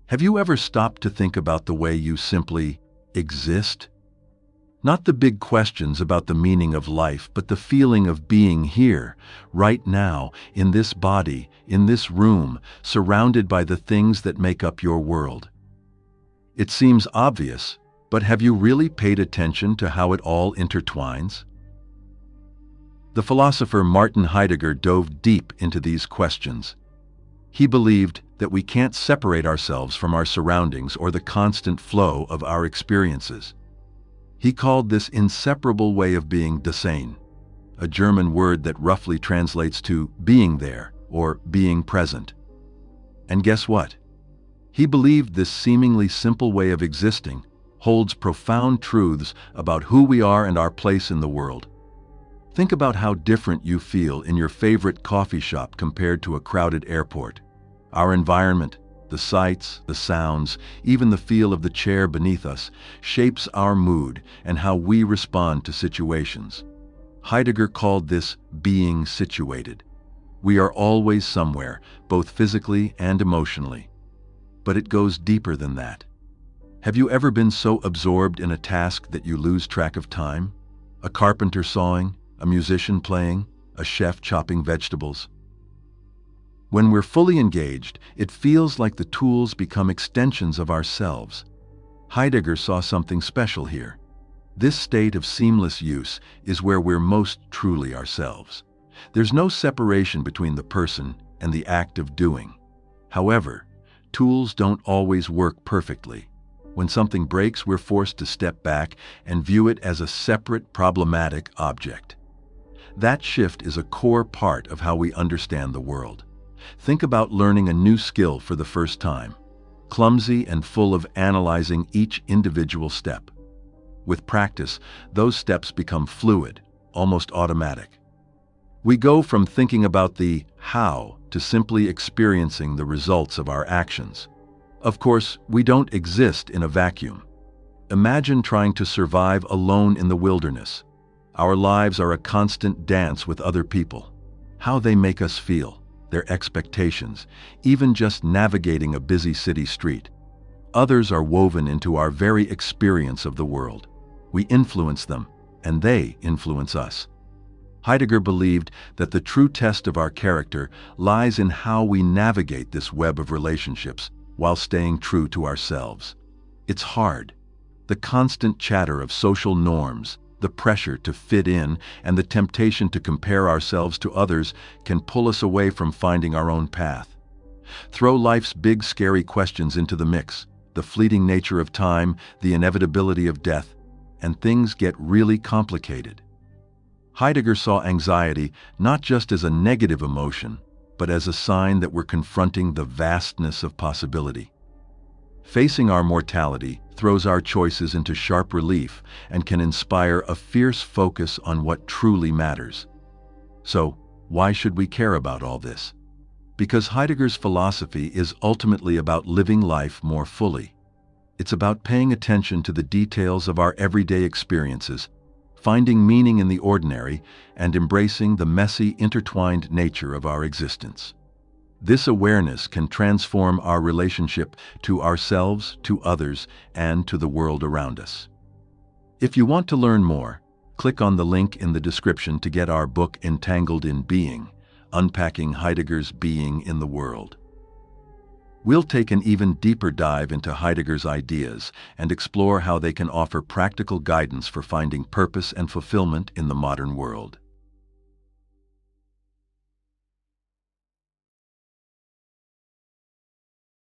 Have you ever stopped to think about the way you simply exist? Not the big questions about the meaning of life, but the feeling of being here, right now, in this body, in this room, surrounded by the things that make up your world. It seems obvious, but have you really paid attention to how it all intertwines? The philosopher Martin Heidegger dove deep into these questions. He believed that we can't separate ourselves from our surroundings or the constant flow of our experiences. He called this inseparable way of being Dasein, a German word that roughly translates to being there or being present. And guess what? He believed this seemingly simple way of existing holds profound truths about who we are and our place in the world. Think about how different you feel in your favorite coffee shop compared to a crowded airport. Our environment, the sights, the sounds, even the feel of the chair beneath us, shapes our mood and how we respond to situations. Heidegger called this being situated. We are always somewhere, both physically and emotionally. But it goes deeper than that. Have you ever been so absorbed in a task that you lose track of time? A carpenter sawing, a musician playing, a chef chopping vegetables? When we're fully engaged, it feels like the tools become extensions of ourselves. Heidegger saw something special here. This state of seamless use is where we're most truly ourselves. There's no separation between the person and the act of doing. However, tools don't always work perfectly. When something breaks, we're forced to step back and view it as a separate, problematic object. That shift is a core part of how we understand the world. Think about learning a new skill for the first time, clumsy and full of analyzing each individual step. With practice, those steps become fluid, almost automatic. We go from thinking about the how to simply experiencing the results of our actions. Of course, we don't exist in a vacuum. Imagine trying to survive alone in the wilderness. Our lives are a constant dance with other people. How they make us feel, their expectations, even just navigating a busy city street. Others are woven into our very experience of the world. We influence them, and they influence us. Heidegger believed that the true test of our character lies in how we navigate this web of relationships while staying true to ourselves. It's hard. The constant chatter of social norms, the pressure to fit in, and the temptation to compare ourselves to others can pull us away from finding our own path. Throw life's big, scary questions into the mix, the fleeting nature of time, the inevitability of death, and things get really complicated. Heidegger saw anxiety not just as a negative emotion, but as a sign that we're confronting the vastness of possibility. Facing our mortality throws our choices into sharp relief and can inspire a fierce focus on what truly matters. So, why should we care about all this? Because Heidegger's philosophy is ultimately about living life more fully. It's about paying attention to the details of our everyday experiences, finding meaning in the ordinary, and embracing the messy, intertwined nature of our existence. This awareness can transform our relationship to ourselves, to others, and to the world around us. If you want to learn more, click on the link in the description to get our book Entangled in Being, Unpacking Heidegger's Being in the World. We'll take an even deeper dive into Heidegger's ideas and explore how they can offer practical guidance for finding purpose and fulfillment in the modern world.